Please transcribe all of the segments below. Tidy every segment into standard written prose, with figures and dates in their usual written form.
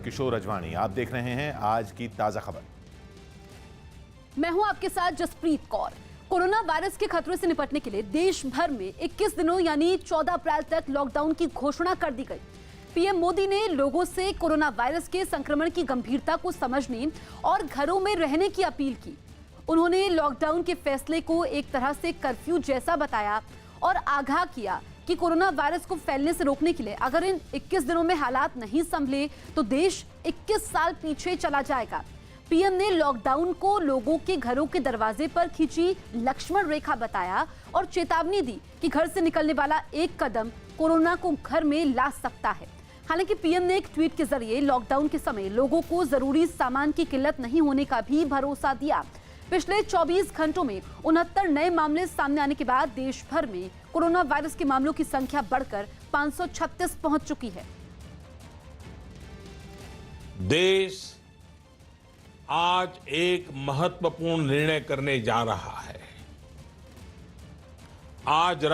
किशोर अजवाणी। आप देख रहे हैं आज की ताजा खबर। मैं हूं आपके साथ जसप्रीत कौर। कोरोना वायरस के खतरे से निपटने के लिए देश भर में 21 दिनों यानी 14 अप्रैल तक लॉकडाउन की घोषणा कर दी गई। पीएम मोदी ने लोगों से कोरोना वायरस के संक्रमण की गंभीरता को समझने और घरों में रहने की अपील की। उन्होंने लॉकडाउन के फैसले को एक तरह से कर्फ्यू जैसा बताया और आगाह किया कि कोरोना वायरस को फैलने से रोकने के लिए अगर इन 21 दिनों में हालात नहीं संभले तो देश 21 साल पीछे चला जाएगा। पीएम ने लॉकडाउन को लोगों के घरों के दरवाजे पर खींची लक्ष्मण रेखा बताया और चेतावनी दी कि घर से निकलने वाला एक कदम कोरोना को घर में ला सकता है। हालांकि पीएम ने एक ट्वीट के जरिए लॉकडाउन के समय लोगों को जरूरी सामान की किल्लत नहीं होने का भी भरोसा दिया। पिछले 24 घंटों में 69 नए मामले सामने आने के बाद देश भर में कोरोना वायरस के मामलों की संख्या बढ़कर 536 पहुंच चुकी है। देश आज एक महत्वपूर्ण निर्णय करने जा रहा है। आज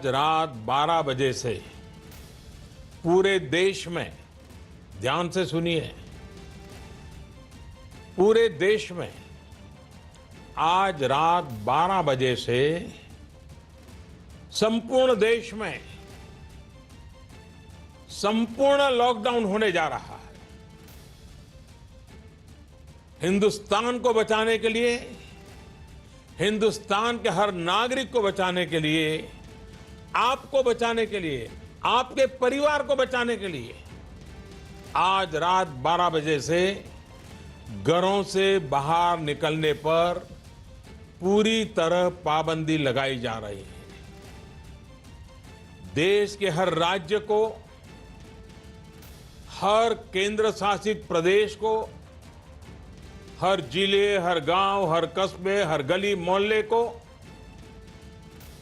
रात 12 बजे से पूरे देश में, ध्यान से सुनिए, पूरे देश में आज रात 12 बजे से संपूर्ण देश में संपूर्ण लॉकडाउन होने जा रहा है। हिंदुस्तान को बचाने के लिए, हिंदुस्तान के हर नागरिक को बचाने के लिए, आपको बचाने के लिए, आपके परिवार को बचाने के लिए आज रात 12 बजे से घरों से बाहर निकलने पर पूरी तरह पाबंदी लगाई जा रही है। देश के हर राज्य को, हर केंद्र शासित प्रदेश को, हर जिले, हर गांव, हर कस्बे, हर गली मोहल्ले को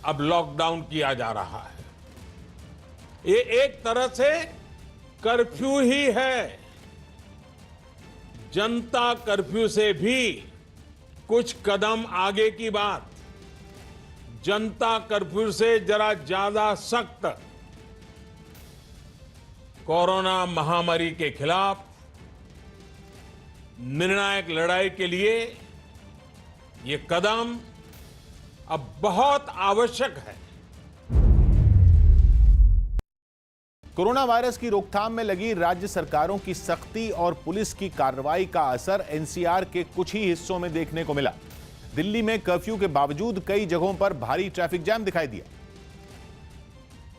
अब लॉकडाउन किया जा रहा है। ये एक तरह से कर्फ्यू ही है। जनता कर्फ्यू से भी कुछ कदम आगे की बात। जनता कर्फ्यू से जरा ज्यादा सख्त कोरोना महामारी के खिलाफ निर्णायक लड़ाई के लिए ये कदम अब बहुत आवश्यक है। कोरोना वायरस की रोकथाम में लगी राज्य सरकारों की सख्ती और पुलिस की कार्रवाई का असर एनसीआर के कुछ ही हिस्सों में देखने को मिला। दिल्ली में कर्फ्यू के बावजूद कई जगहों पर भारी ट्रैफिक जैम दिखाई दिया।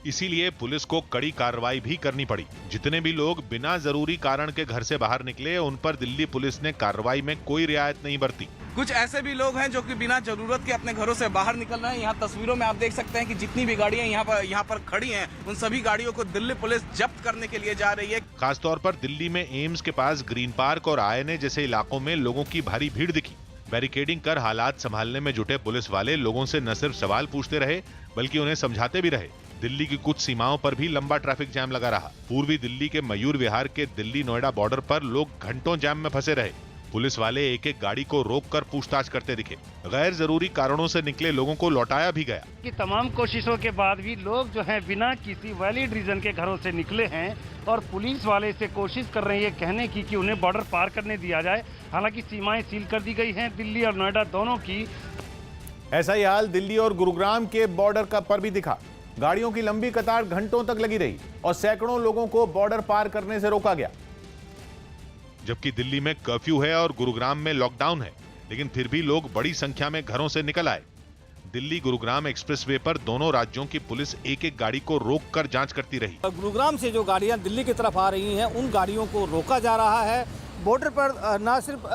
इसीलिए पुलिस को कड़ी कार्रवाई भी करनी पड़ी। जितने भी लोग बिना जरूरी कारण के घर से बाहर निकले, उन पर दिल्ली पुलिस ने कार्रवाई में कोई रियायत नहीं बरती। कुछ ऐसे भी लोग हैं जो कि बिना जरूरत के अपने घरों से बाहर निकल रहे हैं। यहाँ तस्वीरों में आप देख सकते हैं कि जितनी भी गाड़ियां यहाँ पर खड़ी हैं, उन सभी गाड़ियों को दिल्ली पुलिस जब्त करने के लिए जा रही है। खासतौर पर दिल्ली में एम्स के पास ग्रीन पार्क और आईएनए जैसे इलाकों में लोगों की भारी भीड़ दिखी। बैरिकेडिंग कर हालात संभालने में जुटे पुलिस वाले लोगों से न सिर्फ सवाल पूछते रहे बल्कि उन्हें समझाते भी रहे। दिल्ली की कुछ सीमाओं पर भी लंबा ट्रैफिक जैम लगा रहा। पूर्वी दिल्ली के मयूर विहार के दिल्ली नोएडा बॉर्डर पर लोग घंटों जैम में फंसे रहे। पुलिस वाले एक एक गाड़ी को रोककर पूछताछ करते दिखे। गैर जरूरी कारणों से निकले लोगों को लौटाया भी गया। कि तमाम कोशिशों के बाद भी लोग जो हैं बिना किसी वैलिड रीजन के घरों से निकले हैं और पुलिस वाले से कोशिश कर रहे हैं कहने की कि उन्हें बॉर्डर पार करने दिया जाए। हालांकि सीमाएं सील कर दी गई हैं दिल्ली और नोएडा दोनों की। ऐसा ही हाल दिल्ली और गुरुग्राम के बॉर्डर पर भी दिखा। गाड़ियों की लंबी कतार घंटों तक लगी रही और सैकड़ों लोगों को बॉर्डर पार करने से रोका गया। जबकि दिल्ली में कर्फ्यू है और गुरुग्राम में लॉकडाउन है, लेकिन फिर भी लोग बड़ी संख्या में घरों से निकल आए। दिल्ली गुरुग्राम एक्सप्रेसवे पर दोनों राज्यों की पुलिस एक एक गाड़ी को रोककर जांच करती रही। गुरुग्राम से जो गाड़ियां दिल्ली की तरफ आ रही हैं, उन गाड़ियों को रोका जा रहा है। बॉर्डर पर न सिर्फ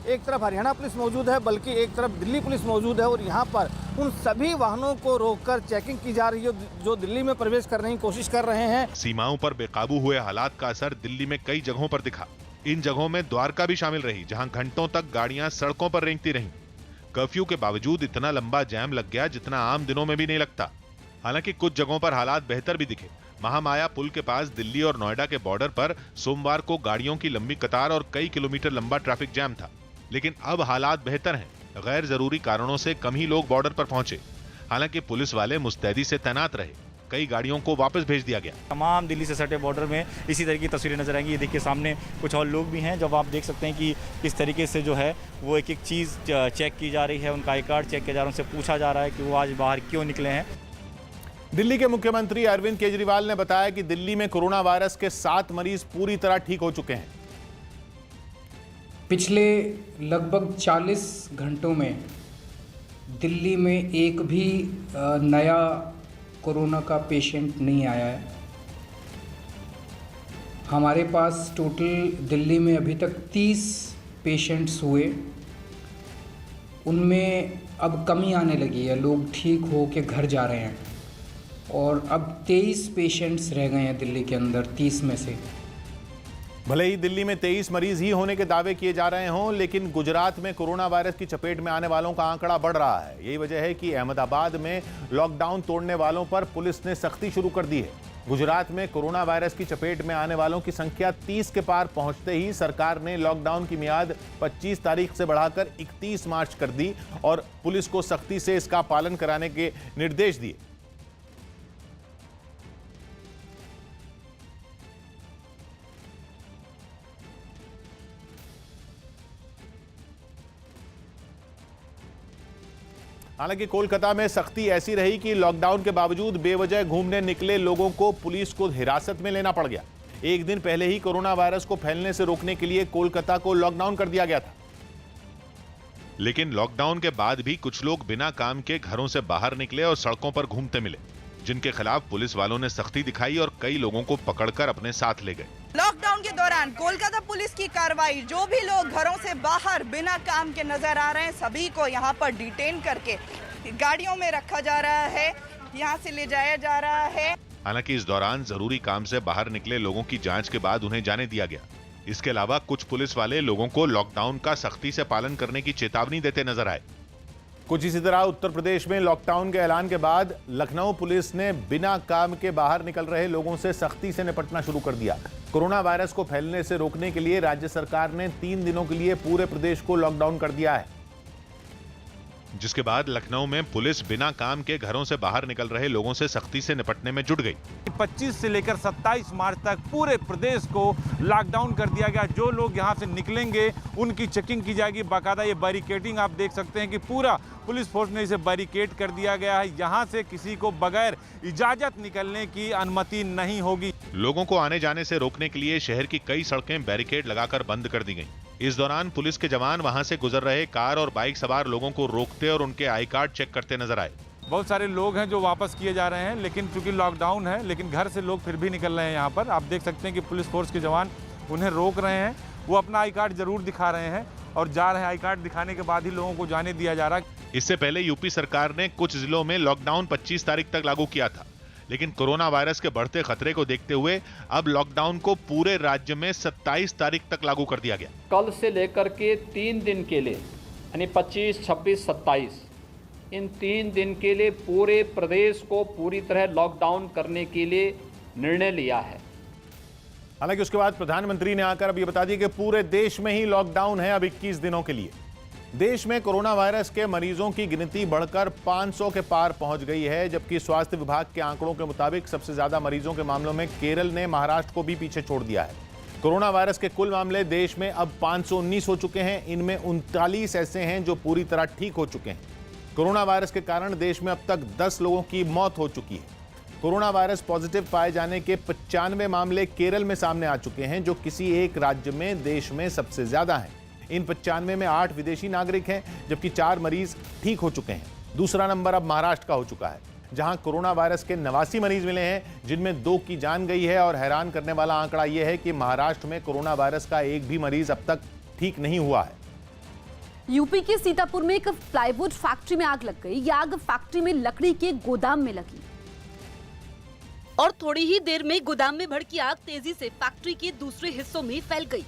एक तरफ हरियाणा पुलिस मौजूद है बल्कि एक तरफ दिल्ली पुलिस मौजूद है और यहाँ पर उन सभी वाहनों को रोककर चेकिंग की जा रही है जो दिल्ली में प्रवेश करने की कोशिश कर रहे हैं। सीमाओं पर बेकाबू हुए हालात का असर दिल्ली में कई जगहों पर दिखा। इन जगहों में द्वारका भी शामिल रही, जहां घंटों तक गाड़ियां सड़कों पर रेंगती रहीं। कर्फ्यू के बावजूद इतना लंबा जैम लग गया जितना आम दिनों में भी नहीं लगता। हालांकि कुछ जगहों पर हालात बेहतर भी दिखे। महामाया पुल के पास दिल्ली और नोएडा के बॉर्डर पर सोमवार को गाड़ियों की लंबी कतार और कई किलोमीटर लंबा ट्रैफिक जैम था, लेकिन अब हालात बेहतर हैं। गैर जरूरी कारणों से कम ही लोग बॉर्डर पर पहुंचे। हालांकि पुलिस वाले मुस्तैदी से तैनात रहे। कई गाड़ियों को वापस भेज दिया गया। तमाम दिल्ली से सटे बॉर्डर में इसी तरह की तस्वीरें नजर आएंगी। ये देखिए सामने कुछ और लोग भी हैं, जब आप देख सकते हैं कि किस तरीके से जो है वो एक एक चीज़ चेक की जा रही है, उनका आई कार्ड चेक किया जा रहा है, उनसे पूछा जा रहा है कि वो आज बाहर क्यों निकले हैं। दिल्ली के मुख्यमंत्री अरविंद केजरीवाल ने बताया कि दिल्ली में कोरोना वायरस के 7 मरीज पूरी तरह ठीक हो चुके हैं। पिछले लगभग 40 घंटों में दिल्ली में एक भी नया कोरोना का पेशेंट नहीं आया है। हमारे पास टोटल दिल्ली में अभी तक 30 पेशेंट्स हुए, उनमें अब कमी आने लगी है, लोग ठीक हो के घर जा रहे हैं और अब 23 पेशेंट्स रह गए हैं दिल्ली के अंदर 30 में से। भले ही दिल्ली में 23 मरीज ही होने के दावे किए जा रहे हों, लेकिन गुजरात में कोरोना वायरस की चपेट में आने वालों का आंकड़ा बढ़ रहा है। यही वजह है कि अहमदाबाद में लॉकडाउन तोड़ने वालों पर पुलिस ने सख्ती शुरू कर दी है। गुजरात में कोरोना वायरस की चपेट में आने वालों की संख्या 30 के पार पहुंचते ही सरकार ने लॉकडाउन की मियाद 25 तारीख से बढ़ाकर 31 मार्च कर दी और पुलिस को सख्ती से इसका पालन कराने के निर्देश दिए। हालांकि कोलकाता में सख्ती ऐसी रही कि लॉकडाउन के बावजूद बेवजह घूमने निकले लोगों को पुलिस को हिरासत में लेना पड़ गया। एक दिन पहले ही कोरोना वायरस को फैलने से रोकने के लिए कोलकाता को लॉकडाउन कर दिया गया था। लेकिन लॉकडाउन के बाद भी कुछ लोग बिना काम के घरों से बाहर निकले और सड़कों पर घूमते मिले, जिनके खिलाफ पुलिस वालों ने सख्ती दिखाई और कई लोगों को पकड़कर अपने साथ ले गए। लॉकडाउन के दौरान कोलकाता पुलिस की कार्रवाई, जो भी लोग घरों से बाहर बिना काम के नजर आ रहे हैं सभी को यहाँ पर डिटेन करके गाड़ियों में रखा जा रहा है, यहाँ से ले जाया जा रहा है। हालांकि इस दौरान जरूरी काम से बाहर निकले लोगों की जांच के बाद उन्हें जाने दिया गया। इसके अलावा कुछ पुलिस वाले लोगों को लॉकडाउन का सख्ती से पालन करने की चेतावनी देते नजर आए। कुछ इसी तरह उत्तर प्रदेश में लॉकडाउन के ऐलान के बाद लखनऊ पुलिस ने बिना काम के बाहर निकल रहे लोगों से सख्ती से निपटना शुरू कर दिया। कोरोना वायरस को फैलने से रोकने के लिए राज्य सरकार ने 3 दिनों के लिए पूरे प्रदेश को लॉकडाउन कर दिया है, जिसके बाद लखनऊ में पुलिस बिना काम के घरों से बाहर निकल रहे लोगों से सख्ती से निपटने में जुट गई। 25 से लेकर 27 मार्च तक पूरे प्रदेश को लॉकडाउन कर दिया गया। जो लोग यहां से निकलेंगे उनकी चेकिंग की जाएगी। बाकायदा ये बैरिकेडिंग आप देख सकते हैं कि पूरा पुलिस फोर्स ने इसे बैरिकेड कर दिया गया है। यहां से किसी को बगैर इजाजत निकलने की अनुमति नहीं होगी। लोगों को आने जाने से रोकने के लिए शहर की कई सड़कें बैरिकेड लगाकर बंद कर दी गई। इस दौरान पुलिस के जवान वहां से गुजर रहे कार और बाइक सवार लोगों को रोकते और उनके आई कार्ड चेक करते नजर आए। बहुत सारे लोग हैं जो वापस किए जा रहे हैं, लेकिन चूंकि लॉकडाउन है, लेकिन घर से लोग फिर भी निकल रहे हैं। यहाँ पर आप देख सकते हैं कि पुलिस फोर्स के जवान उन्हें रोक रहे हैं। वो अपना आई कार्ड जरूर दिखा रहे हैं और जा रहे हैं। आई कार्ड दिखाने के बाद ही लोगों को जाने दिया जा रहा है। इससे पहले यूपी सरकार ने कुछ जिलों में लॉकडाउन 25 तारीख तक लागू किया था, लेकिन कोरोना वायरस के बढ़ते खतरे को देखते हुए अब लॉकडाउन को पूरे राज्य में 27 तारीख तक लागू कर दिया गया। कल से लेकर के 3 दिन के लिए यानी 25, 26, 27 इन 3 दिन के लिए पूरे प्रदेश को पूरी तरह लॉकडाउन करने के लिए निर्णय लिया है। हालांकि उसके बाद प्रधानमंत्री ने आकर अब ये बता दिया कि पूरे देश में ही लॉकडाउन है अब 21 दिनों के लिए। देश में कोरोना वायरस के मरीजों की गिनती बढ़कर 500 के पार पहुंच गई है, जबकि स्वास्थ्य विभाग के आंकड़ों के मुताबिक सबसे ज्यादा मरीजों के मामलों में केरल ने महाराष्ट्र को भी पीछे छोड़ दिया है। कोरोना वायरस के कुल मामले देश में अब 519 हो चुके हैं। इनमें 39 ऐसे हैं जो पूरी तरह ठीक हो चुके हैं। कोरोना वायरस के कारण देश में अब तक 10 लोगों की मौत हो चुकी है। कोरोना वायरस पॉजिटिव पाए जाने के 95 मामले केरल में सामने आ चुके हैं, जो किसी एक राज्य में देश में सबसे ज्यादा हैं। इन 95 में 8 विदेशी नागरिक हैं, जबकि 4 मरीज ठीक हो चुके हैं। दूसरा नंबर अब महाराष्ट्र का हो चुका है, जहां कोरोना वायरस के 89 मरीज मिले हैं, जिनमें 2 की जान गई है। और हैरान करने वाला आंकड़ा यह है कि महाराष्ट्र में कोरोना वायरस का एक भी मरीज अब तक ठीक नहीं हुआ है। यूपी के सीतापुर में एक प्लाईवुड फैक्ट्री में आग लग गई। यह आग फैक्ट्री में लकड़ी के गोदाम में लगी और थोड़ी ही देर में गोदाम में भड़की आग तेजी से फैक्ट्री के दूसरे हिस्सों में फैल गई,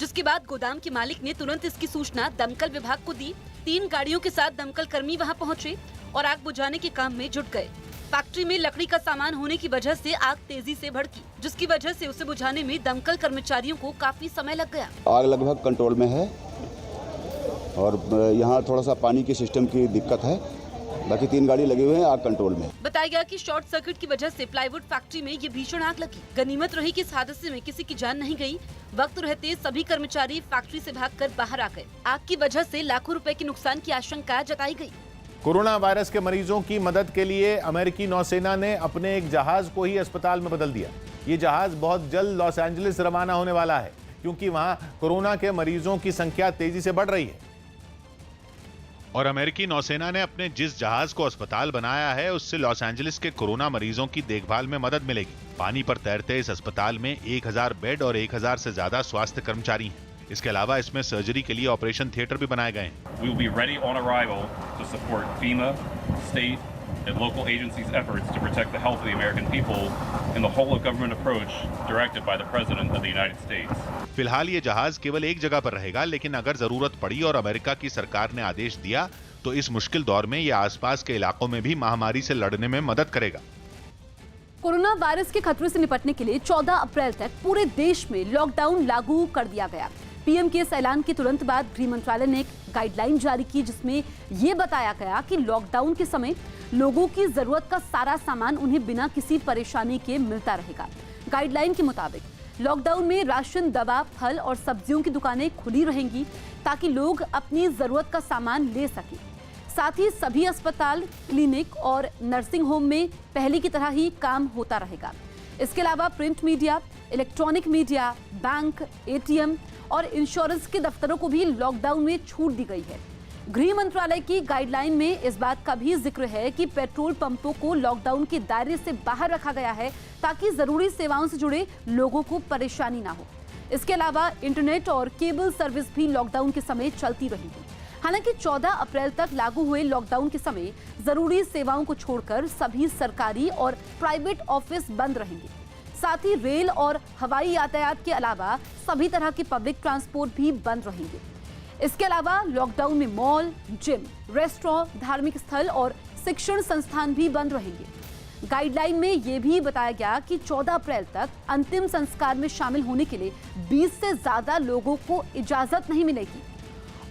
जिसके बाद गोदाम के मालिक ने तुरंत इसकी सूचना दमकल विभाग को दी। 3 गाड़ियों के साथ दमकल कर्मी वहां पहुंचे और आग बुझाने के काम में जुट गए। फैक्ट्री में लकड़ी का सामान होने की वजह से आग तेजी से भड़की, जिसकी वजह से उसे बुझाने में दमकल कर्मचारियों को काफी समय लग गया। आग लगभग कंट्रोल में है और यहाँ थोड़ा सा पानी के सिस्टम की दिक्कत है बाकी 3 गाड़ी लगे हुए हैं आग कंट्रोल में। बताया गया कि शॉर्ट सर्किट की वजह से प्लाईवुड फैक्ट्री में ये भीषण आग लगी। गनीमत रही कि इस हादसे में किसी की जान नहीं गई। वक्त रहते सभी कर्मचारी फैक्ट्री से भागकर बाहर आ गए। आग की वजह से लाखों रुपए के नुकसान की आशंका जताई गई। कोरोना वायरस के मरीजों की मदद के लिए अमेरिकी नौसेना ने अपने एक जहाज को ही अस्पताल में बदल दिया। ये जहाज बहुत जल्द लॉस एंजलिस रवाना होने वाला है, क्योंकि वहां कोरोना के मरीजों की संख्या तेजी से बढ़ रही है। और अमेरिकी नौसेना ने अपने जिस जहाज को अस्पताल बनाया है, उससे लॉस एंजलिस के कोरोना मरीजों की देखभाल में मदद मिलेगी। पानी पर तैरते इस अस्पताल में 1000 बेड और 1000 से ज्यादा स्वास्थ्य कर्मचारी हैं। इसके अलावा इसमें सर्जरी के लिए ऑपरेशन थिएटर भी बनाए गए हैं। We will be ready on arrival to support FEMA, state and local agencies' efforts to protect the health of the American people in the whole of government approach directed by the President of the United States. फिलहाल ये जहाज केवल एक जगह पर रहेगा, लेकिन अगर जरूरत पड़ी और अमेरिका की सरकार ने आदेश दिया तो इस मुश्किल दौर में ये आसपास के इलाकों में भी महामारी से लड़ने में मदद करेगा। कोरोना वायरस के खतरे से निपटने के लिए 14 अप्रैल तक पूरे देश में लॉकडाउन लागू कर दिया गया। पीएम के इस ऐलान के तुरंत बाद गृह मंत्रालय ने एक गाइडलाइन जारी की, जिसमें यह बताया गया कि लॉकडाउन के समय लोगों की जरूरत का सारा सामान उन्हें बिना किसी परेशानी के मिलता रहेगा। गाइडलाइन के मुताबिक लॉकडाउन में राशन, दवा, फल और सब्जियों की दुकानें खुली रहेंगी, ताकि लोग अपनी जरूरत का सामान ले सकें। साथ ही सभी अस्पताल, क्लिनिक और नर्सिंग होम में पहले की तरह ही काम होता रहेगा। इसके अलावा print media, electronic media, bank, ATM और इंश्योरेंस के दफ्तरों को भी लॉकडाउन में छूट दी गई है। गृह मंत्रालय की गाइडलाइन में इस बात का भी जिक्र है कि पेट्रोल पंपों को लॉकडाउन के दायरे से बाहर रखा गया है, ताकि जरूरी सेवाओं से जुड़े लोगों को परेशानी ना हो। इसके अलावा इंटरनेट और केबल सर्विस भी लॉकडाउन के समय चलती रहेगी। हालांकि 14 अप्रैल तक लागू हुए लॉकडाउन के समय जरूरी सेवाओं को छोड़कर सभी सरकारी और प्राइवेट ऑफिस बंद रहेंगे। साथ ही रेल और हवाई यातायात के अलावा सभी तरह के पब्लिक ट्रांसपोर्ट भी बंद रहेंगे। इसके अलावा लॉकडाउन में मॉल, जिम, रेस्टोरेंट, धार्मिक स्थल और शिक्षण संस्थान भी बंद रहेंगे। गाइडलाइन में यह भी बताया गया कि 14 अप्रैल तक अंतिम संस्कार में शामिल होने के लिए 20 से ज्यादा लोगों को इजाजत नहीं मिलेगी।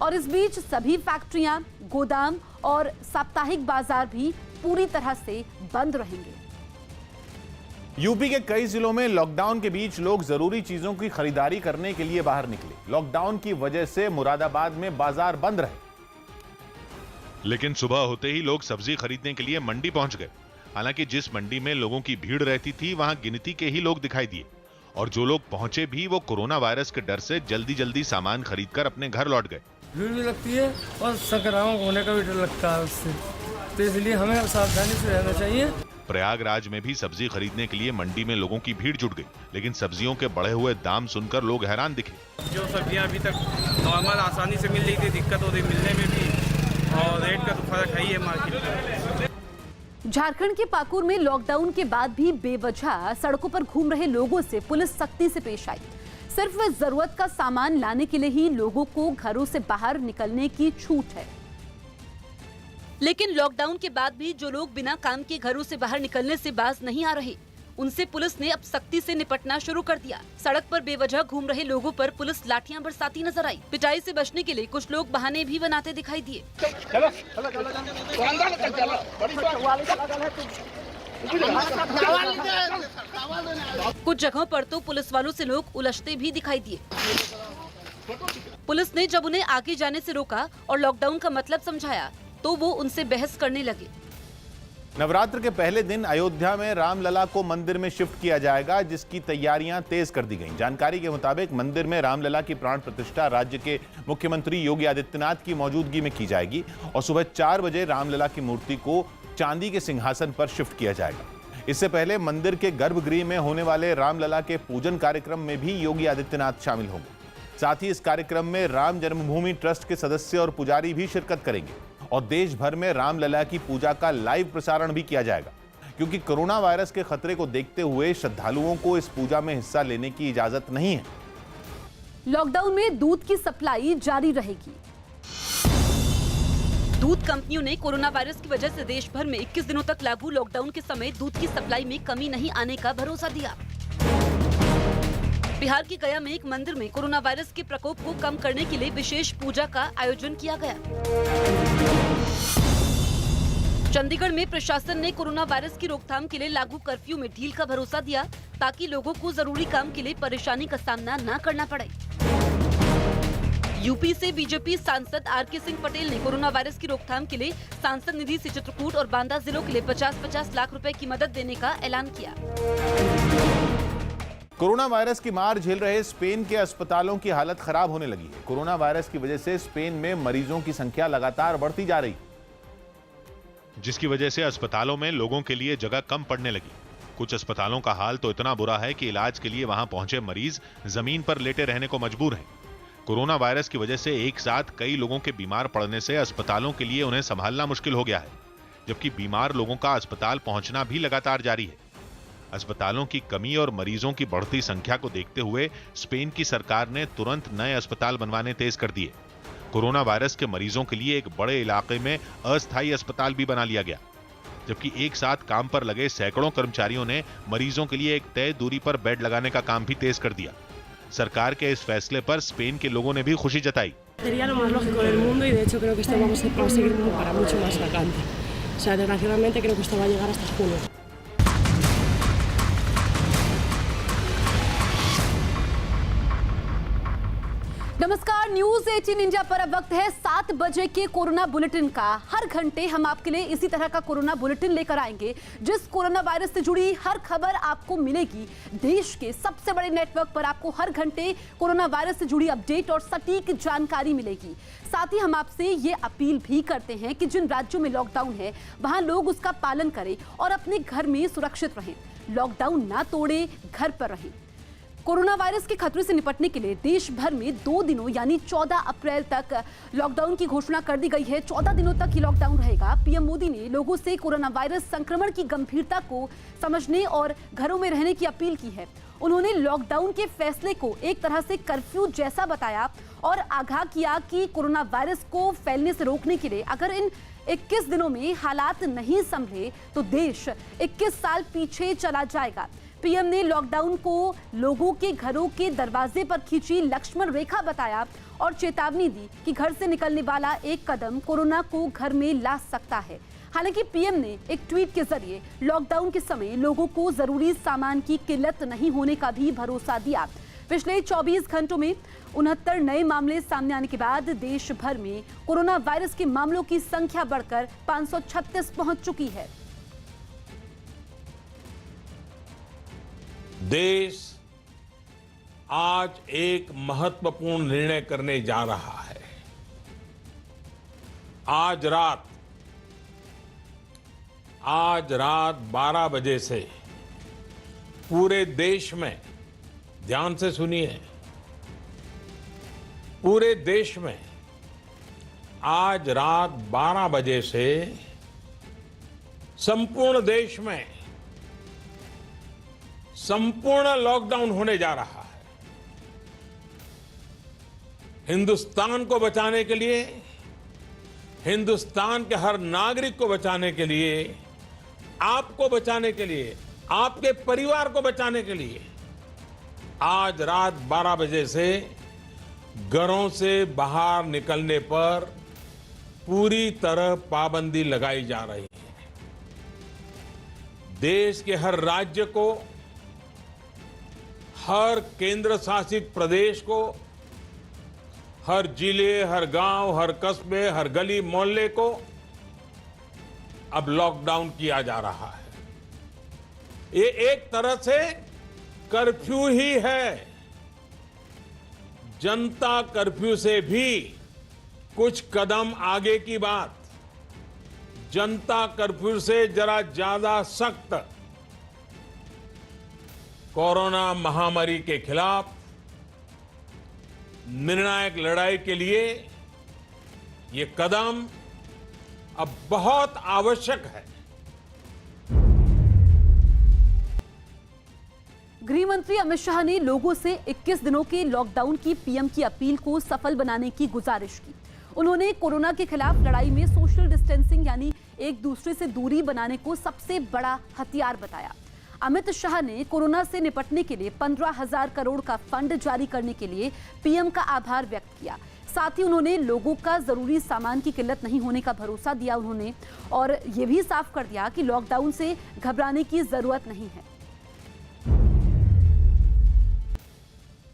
और इस बीच सभी फैक्ट्रियां, गोदाम और साप्ताहिक बाजार भी पूरी तरह से बंद रहेंगे। यूपी के कई जिलों में लॉकडाउन के बीच लोग जरूरी चीजों की खरीदारी करने के लिए बाहर निकले। लॉकडाउन की वजह से मुरादाबाद में बाजार बंद रहे, लेकिन सुबह होते ही लोग सब्जी खरीदने के लिए मंडी पहुंच गए। हालांकि जिस मंडी में लोगों की भीड़ रहती थी, वहां गिनती के ही लोग दिखाई दिए, और जो लोग पहुंचे भी वो कोरोना वायरस के डर से जल्दी जल्दी सामान खरीदकर अपने घर लौट गए। भीड़ भी लगती है और संक्रामक होने का भी डर लगता है उससे, तो इसलिए हमें सावधानी से रहना चाहिए। प्रयागराज में भी सब्जी खरीदने के लिए मंडी में लोगों की भीड़ जुट गई, लेकिन सब्जियों के बढ़े हुए दाम सुनकर लोग हैरान दिखे। जो सब्जियां अभी तक नॉर्मल आसानी से मिल रही थी, दिक्कत हो रही मिलने में भी, और रेट का तो फर्क है ही है मार्केट में। झारखंड के पाकुर में लॉकडाउन के बाद भी बेवजह सड़कों पर घूम रहे लोगों से पुलिस सख्ती से पेश आई। सिर्फ जरूरत का सामान लाने के लिए ही लोगों को घरों से बाहर निकलने की छूट है। लेकिन लॉकडाउन के बाद भी जो लोग बिना काम के घरों से बाहर निकलने से बाज नहीं आ रहे, उनसे पुलिस ने अब सख्ती से निपटना शुरू कर दिया। सड़क पर बेवजह घूम रहे लोगों पर पुलिस लाठियां बरसाती नजर आई। पिटाई से बचने के लिए कुछ लोग बहाने भी बनाते दिखाई दिए। कुछ जगहों पर तो पुलिस वालों से लोग उलझते भी दिखाई दिए। पुलिस ने जब उन्हें आगे जाने से रोका और लॉकडाउन का मतलब समझाया, तो वो उनसे बहस करने लगे। नवरात्र के पहले दिन अयोध्या में रामलला को मंदिर में शिफ्ट किया जाएगा, जिसकी तैयारियां तेज कर दी गई। जानकारी के मुताबिक मंदिर में रामलला की प्राण प्रतिष्ठा राज्य के मुख्यमंत्री योगी आदित्यनाथ की मौजूदगी में की जाएगी और सुबह 4 बजे रामलला की मूर्ति को चांदी के सिंहासन पर शिफ्ट किया जाएगा। इससे पहले मंदिर के गर्भगृह में होने वाले रामलला के पूजन कार्यक्रम में भी योगी आदित्यनाथ शामिल होंगे। साथ ही इस कार्यक्रम में राम जन्मभूमि ट्रस्ट के सदस्य और पुजारी भी शिरकत करेंगे और देश भर में रामलला की पूजा का लाइव प्रसारण भी किया जाएगा, क्योंकि कोरोना वायरस के खतरे को देखते हुए श्रद्धालुओं को इस पूजा में हिस्सा लेने की इजाजत नहीं है। लॉकडाउन में दूध की सप्लाई जारी रहेगी। दूध कंपनियों ने कोरोना वायरस की वजह से देश भर में 21 दिनों तक लागू लॉकडाउन के समय दूध की सप्लाई में कमी नहीं आने का भरोसा दिया। बिहार के गया में एक मंदिर में कोरोना वायरस के प्रकोप को कम करने के लिए विशेष पूजा का आयोजन किया गया। चंडीगढ़ में प्रशासन ने कोरोना वायरस की रोकथाम के लिए लागू कर्फ्यू में ढील का भरोसा दिया ताकि लोगों को जरूरी काम के लिए परेशानी का सामना न करना पड़े। यूपी से बीजेपी सांसद आर.के. सिंह पटेल ने कोरोना वायरस की रोकथाम के लिए सांसद निधि से चित्रकूट और बांदा जिलों के लिए 50-50 लाख रुपए की मदद देने का ऐलान किया। कोरोना वायरस की मार झेल रहे स्पेन के अस्पतालों की हालत खराब होने लगी है। कोरोना वायरस की वजह से स्पेन में मरीजों की संख्या लगातार बढ़ती जा रही, जिसकी वजह से अस्पतालों में लोगों के लिए जगह कम पड़ने लगी। कुछ अस्पतालों का हाल तो इतना बुरा है कि इलाज के लिए वहां पहुंचे मरीज जमीन पर लेटे रहने को मजबूर हैं। कोरोना वायरस की वजह से एक साथ कई लोगों के बीमार पड़ने से अस्पतालों के लिए उन्हें संभालना मुश्किल हो गया है, जबकि बीमार लोगों का अस्पताल पहुंचना भी लगातार जारी है। अस्पतालों की कमी और मरीजों की बढ़ती संख्या को देखते हुए स्पेन की सरकार ने तुरंत नए अस्पताल बनवाने तेज कर दिए। कोरोना वायरस के मरीजों के लिए एक बड़े इलाके में अस्थायी अस्पताल भी बना लिया गया, जबकि एक साथ काम पर लगे सैकड़ों कर्मचारियों ने मरीजों के लिए एक तय दूरी पर बेड लगाने का काम भी तेज कर दिया। सरकार के इस फैसले पर स्पेन के लोगों ने भी खुशी जताई। Sería lo más lógico del mundo y de hecho creo que esto vamos a seguir para mucho más vacante. O sea, desgraciadamente creo que esto va a llegar hasta junio. नमस्कार, news 18 India पर अब वक्त है 7 बजे के corona bulletin का। हर घंटे हम आपके लिए इसी तरह का कोरोना बुलेटिन लेकर आएंगे, जिस कोरोना वायरस से जुड़ी हर खबर आपको मिलेगी। देश के सबसे बड़े नेटवर्क पर आपको हर घंटे कोरोना वायरस से जुड़ी अपडेट और सटीक जानकारी मिलेगी। साथ ही हम आपसे ये अपील भी करते हैं कि जिन राज्यों में लॉकडाउन है वहां लोग उसका पालन करें और अपने घर में सुरक्षित रहें। लॉकडाउन ना तोड़े, घर पर रहें। कोरोना वायरस के खतरे से निपटने के लिए देश भर में 2 दिनों यानी 14 अप्रैल तक लॉकडाउन की घोषणा कर दी गई है। 14 दिनों तक ये लॉकडाउन रहेगा। पीएम मोदी ने लोगों से कोरोना वायरस संक्रमण की गंभीरता को समझने और घरों में रहने की अपील की है। उन्होंने लॉकडाउन के फैसले को एक तरह से कर्फ्यू जैसा बताया और आगाह किया कि कोरोना वायरस को फैलने से रोकने के लिए अगर इन 21 दिनों में हालात नहीं संभले तो देश 21 साल पीछे चला जाएगा। पीएम ने लॉकडाउन को लोगों के घरों के दरवाजे पर खींची लक्ष्मण रेखा बताया और चेतावनी दी कि घर से निकलने वाला एक कदम कोरोना को घर में ला सकता है। हालांकि पीएम ने एक ट्वीट के जरिए लॉकडाउन के समय लोगों को जरूरी सामान की किल्लत नहीं होने का भी भरोसा दिया। पिछले 24 घंटों में 69 नए मामले सामने आने के बाद देश भर में कोरोना वायरस के मामलों की संख्या बढ़कर 536 पहुंच चुकी है। देश आज एक महत्वपूर्ण निर्णय करने जा रहा है। आज रात 12 बजे से पूरे देश में, ध्यान से सुनिए, पूरे देश में आज रात 12 बजे से संपूर्ण देश में संपूर्ण लॉकडाउन होने जा रहा है। हिंदुस्तान को बचाने के लिए, हिंदुस्तान के हर नागरिक को बचाने के लिए, आपको बचाने के लिए, आपके परिवार को बचाने के लिए आज रात 12 बजे से घरों से बाहर निकलने पर पूरी तरह पाबंदी लगाई जा रही है। देश के हर राज्य को, हर केंद्र शासित प्रदेश को, हर जिले, हर गांव, हर कस्बे, हर गली मोहल्ले को अब लॉकडाउन किया जा रहा है। ये एक तरह से कर्फ्यू ही है। जनता कर्फ्यू से भी कुछ कदम आगे की बात। जनता कर्फ्यू से जरा ज्यादा सख्त कोरोना महामारी के खिलाफ निर्णायक लड़ाई के लिए ये कदम अब बहुत आवश्यक है। गृह मंत्री अमित शाह ने लोगों से 21 दिनों के लॉकडाउन की पीएम की अपील को सफल बनाने की गुजारिश की। उन्होंने कोरोना के खिलाफ लड़ाई में सोशल डिस्टेंसिंग यानी एक दूसरे से दूरी बनाने को सबसे बड़ा हथियार बताया। अमित शाह ने कोरोना से निपटने के लिए 15,000 करोड़ का फंड जारी करने के लिए पीएम का आभार व्यक्त किया। साथ ही उन्होंने लोगों का जरूरी सामान की किल्लत नहीं होने का भरोसा दिया उन्होंने, और ये भी साफ कर दिया कि लॉकडाउन से घबराने की जरूरत नहीं है।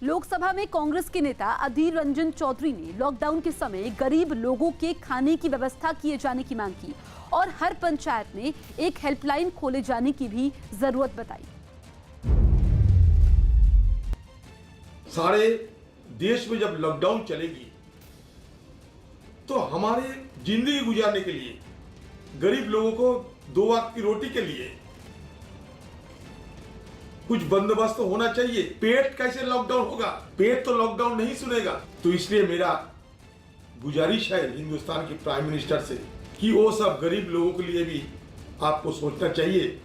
लोकसभा में कांग्रेस के नेता अधीर रंजन चौधरी ने लॉकडाउन के समय गरीब लोगों के खाने की व्यवस्था किए जाने की मांग की और हर पंचायत में एक हेल्पलाइन खोले जाने की भी जरूरत बताई। सारे देश में जब लॉकडाउन चलेगी तो हमारे जिंदगी गुजारने के लिए, गरीब लोगों को 2 वक्त की रोटी के लिए कुछ बंदोबस्त तो होना चाहिए। पेट कैसे लॉकडाउन होगा? पेट तो लॉकडाउन नहीं सुनेगा। तो इसलिए मेरा गुजारिश है हिंदुस्तान के प्राइम मिनिस्टर से कि वो सब गरीब लोगों के लिए भी आपको सोचना चाहिए।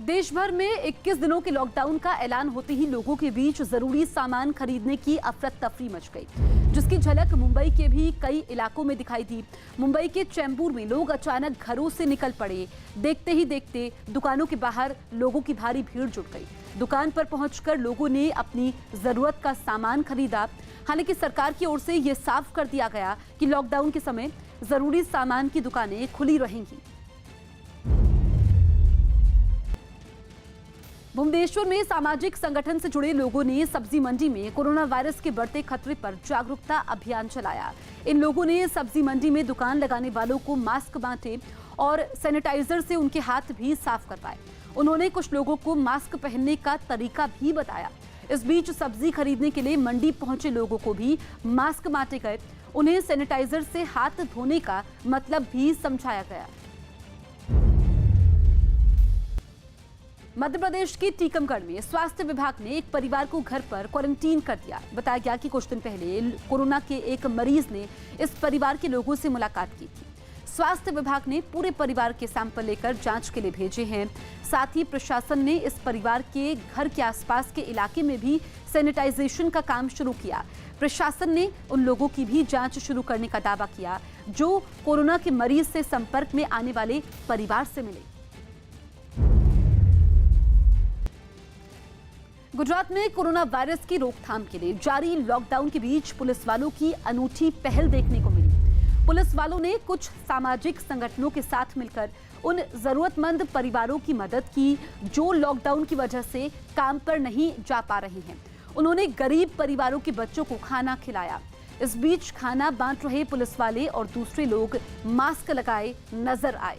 देश भर में 21 दिनों के लॉकडाउन का ऐलान होते ही लोगों के बीच जरूरी सामान खरीदने की अफरा तफरी मच गई, जिसकी झलक मुंबई के भी कई इलाकों में दिखाई दी। मुंबई के चेंबूर में लोग अचानक घरों से निकल पड़े। देखते ही देखते दुकानों के बाहर लोगों की भारी भीड़ जुट गई। दुकान पर पहुंचकर लोगों ने अपनी जरूरत का सामान खरीदा। हालांकि सरकार की ओर से यह साफ कर दिया गया कि लॉकडाउन के समय जरूरी सामान की दुकानें खुली रहेंगी। भुवनेश्वर में सामाजिक संगठन से जुड़े लोगों ने सब्जी मंडी में कोरोना वायरस के बढ़ते खतरे पर जागरूकता अभियान चलाया। इन लोगों ने सब्जी मंडी में दुकान लगाने वालों को मास्क बांटे और सैनिटाइजर से उनके हाथ भी साफ करवाए। उन्होंने कुछ लोगों को मास्क पहनने का तरीका भी बताया। इस बीच सब्जी खरीदने के लिए मंडी पहुंचे लोगों को भी मास्क बांटे गए। उन्हें सैनिटाइजर से हाथ धोने का मतलब भी समझाया गया। मध्य प्रदेश के टीकमगढ़ में स्वास्थ्य विभाग ने एक परिवार को घर पर क्वारंटीन कर दिया। बताया गया कि कुछ दिन पहले कोरोना के एक मरीज ने इस परिवार के लोगों से मुलाकात की थी। स्वास्थ्य विभाग ने पूरे परिवार के सैंपल लेकर जांच के लिए भेजे हैं। साथ ही प्रशासन ने इस परिवार के घर के आसपास के इलाके में भी सैनिटाइजेशन का काम शुरू किया। प्रशासन ने उन लोगों की भी जांच शुरू करने का दावा किया जो कोरोना के मरीज से संपर्क में आने वाले परिवार से मिले। गुजरात में कोरोना वायरस की रोकथाम के लिए जारी लॉकडाउन के बीच पुलिस वालों की अनूठी पहल देखने को मिली। पुलिस वालों ने कुछ सामाजिक संगठनों के साथ मिलकर उन जरूरतमंद परिवारों की मदद की जो लॉकडाउन की वजह से काम पर नहीं जा पा रहे हैं। उन्होंने गरीब परिवारों के बच्चों को खाना खिलाया। इस बीच खाना बांट रहे पुलिस वाले और दूसरे लोग मास्क लगाए नजर आए।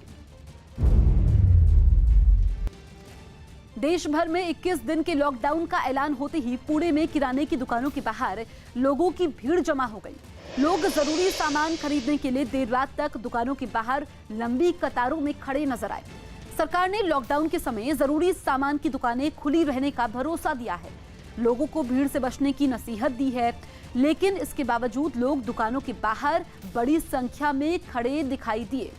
देश भर में 21 दिन के लॉकडाउन का ऐलान होते ही पुणे में किराने की दुकानों के बाहर लोगों की भीड़ जमा हो गई। लोग जरूरी सामान खरीदने के लिए देर रात तक दुकानों के बाहर लंबी कतारों में खड़े नजर आए। सरकार ने लॉकडाउन के समय जरूरी सामान की दुकानें खुली रहने का भरोसा दिया है। लोगों को भीड़ से बचने की नसीहत दी है, लेकिन इसके बावजूद लोग दुकानों के बाहर बड़ी संख्या में खड़े दिखाई दिए।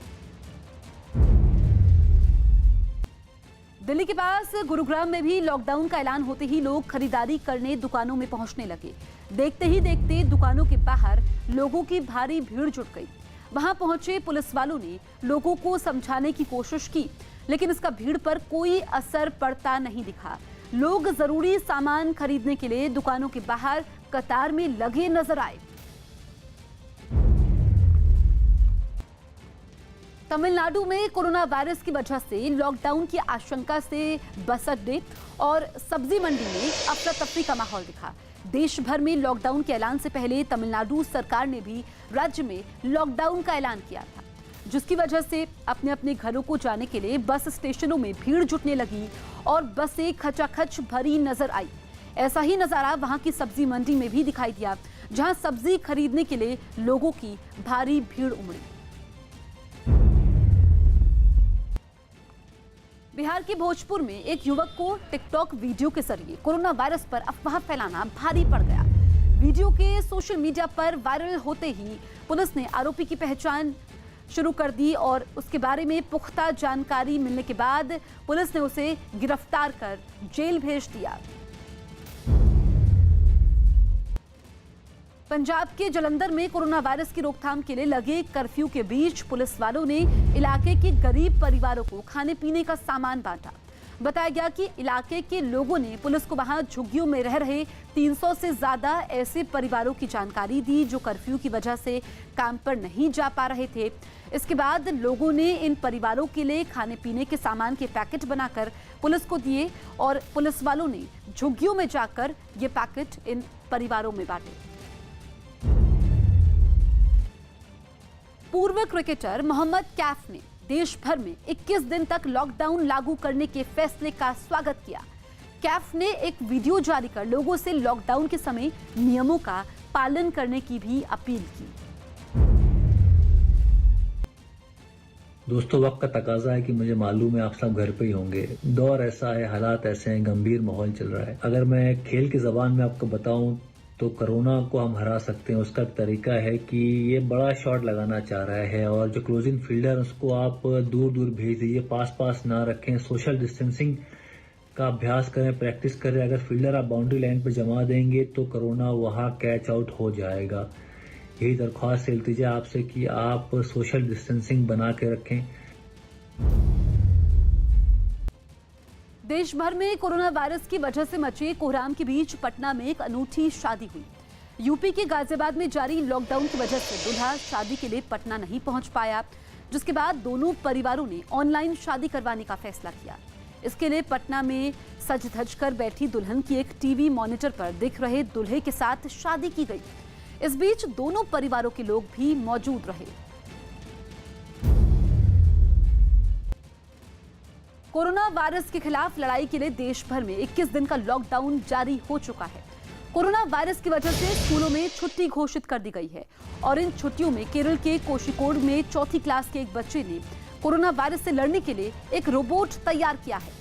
दिल्ली के पास गुरुग्राम में भी लॉकडाउन का ऐलान होते ही लोग खरीदारी करने दुकानों में पहुंचने लगे। देखते ही देखते दुकानों के बाहर लोगों की भारी भीड़ जुट गई। वहां पहुंचे पुलिस वालों ने लोगों को समझाने की कोशिश की, लेकिन इसका भीड़ पर कोई असर पड़ता नहीं दिखा। लोग जरूरी सामान खरीदने के लिए दुकानों के बाहर कतार में लगे नजर आए। तमिलनाडु में कोरोना वायरस की वजह से लॉकडाउन की आशंका से बस अड्डे और सब्जी मंडी में अफरा तफरी का माहौल दिखा। देश भर में लॉकडाउन के ऐलान से पहले तमिलनाडु सरकार ने भी राज्य में लॉकडाउन का ऐलान किया था, जिसकी वजह से अपने अपने घरों को जाने के लिए बस स्टेशनों में भीड़ जुटने लगी और बसें खचाखच भरी नजर आई। ऐसा ही नजारा वहां की सब्जी मंडी में भी दिखाई दिया, जहां सब्जी खरीदने के लिए लोगों की भारी भीड़ उमड़ी। बिहार के भोजपुर में एक युवक को टिकटॉक वीडियो के जरिए कोरोना वायरस पर अफवाह फैलाना भारी पड़ गया। वीडियो के सोशल मीडिया पर वायरल होते ही पुलिस ने आरोपी की पहचान शुरू कर दी और उसके बारे में पुख्ता जानकारी मिलने के बाद पुलिस ने उसे गिरफ्तार कर जेल भेज दिया। पंजाब के जलंधर में कोरोना वायरस की रोकथाम के लिए लगे कर्फ्यू के बीच पुलिस वालों ने इलाके के गरीब परिवारों को खाने पीने का सामान बांटा। बताया गया कि इलाके के लोगों ने पुलिस को वहां झुग्गियों में रह रहे 300 से ज्यादा ऐसे परिवारों की जानकारी दी जो कर्फ्यू की वजह से काम पर नहीं जा पा रहे थे। इसके बाद लोगों ने इन परिवारों के लिए खाने पीने के सामान के पैकेट बनाकर पुलिस को दिए और पुलिस वालों ने झुग्गियों में जाकर ये पैकेट इन परिवारों में बांटे। पूर्व क्रिकेटर मोहम्मद कैफ ने देश भर में 21 दिन तक लॉकडाउन लागू करने के फैसले का स्वागत किया। कैफ ने एक वीडियो जारी कर लोगों से लॉकडाउन के समय नियमों का पालन करने की भी अपील की। दोस्तों, वक्त का तकाजा है कि मुझे मालूम है आप सब घर पे ही होंगे। दौर ऐसा है, हालात ऐसे हैं, गंभीर माहौल चल रहा है। अगर मैं खेल की जबान में आपको बताऊं तो कोरोना को हम हरा सकते हैं। उसका तरीका है कि ये बड़ा शॉट लगाना चाह रहा है और जो क्लोजिंग फील्डर उसको आप दूर दूर भेज दीजिए, पास ना रखें, सोशल डिस्टेंसिंग का अभ्यास करें, प्रैक्टिस करें। अगर फील्डर आप बाउंड्री लाइन पर जमा देंगे तो कोरोना वहां कैच आउट हो जाएगा। यही दरख्वास्त इल्तिजा आपसे कि आप सोशल डिस्टेंसिंग बना के रखें। देश भर में कोरोना वायरस की वजह से मचे कोहराम के बीच पटना में एक अनूठी शादी हुई। यूपी के गाजियाबाद में जारी लॉकडाउन की वजह से दूल्हा शादी के लिए पटना नहीं पहुंच पाया, जिसके बाद दोनों परिवारों ने ऑनलाइन शादी करवाने का फैसला किया। इसके लिए पटना में सज धज कर बैठी दुल्हन की एक टीवी मॉनिटर पर दिख रहे दूल्हे के साथ शादी की गई। इस बीच दोनों परिवारों के लोग भी मौजूद रहे। कोरोना वायरस के खिलाफ लड़ाई के लिए देश भर में 21 दिन का लॉकडाउन जारी हो चुका है। कोरोना वायरस की वजह से स्कूलों में छुट्टी घोषित कर दी गई है और इन छुट्टियों में केरल के कोषिकोड में 4th क्लास के एक बच्चे ने कोरोना वायरस से लड़ने के लिए एक रोबोट तैयार किया है।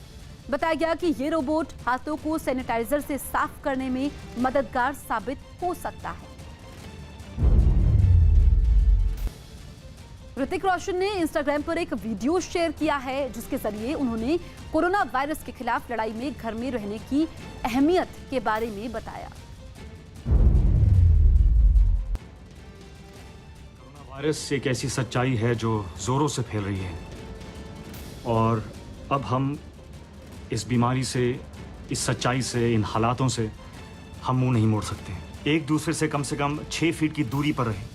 बताया गया कि ये रोबोट हाथों को सैनिटाइजर से साफ करने में मददगार साबित हो सकता है। ऋतिक रोशन ने इंस्टाग्राम पर एक वीडियो शेयर किया है जिसके जरिए उन्होंने कोरोना वायरस के खिलाफ लड़ाई में घर में रहने की अहमियत के बारे में बताया। कोरोना वायरस एक ऐसी सच्चाई है जो जोरों से फैल रही है और अब हम इस बीमारी से, इस सच्चाई से, इन हालातों से हम मुंह नहीं मोड़ सकते। एक दूसरे से कम 6 फीट की दूरी पर रहें।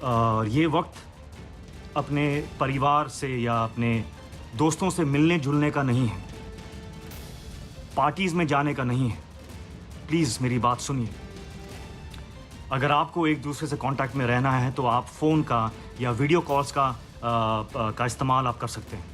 और ये वक्त अपने परिवार से या अपने दोस्तों से मिलने जुलने का नहीं है, पार्टीज़ में जाने का नहीं है। प्लीज़ मेरी बात सुनिए। अगर आपको एक दूसरे से कांटेक्ट में रहना है तो आप फ़ोन का या वीडियो कॉल्स का इस्तेमाल आप कर सकते हैं।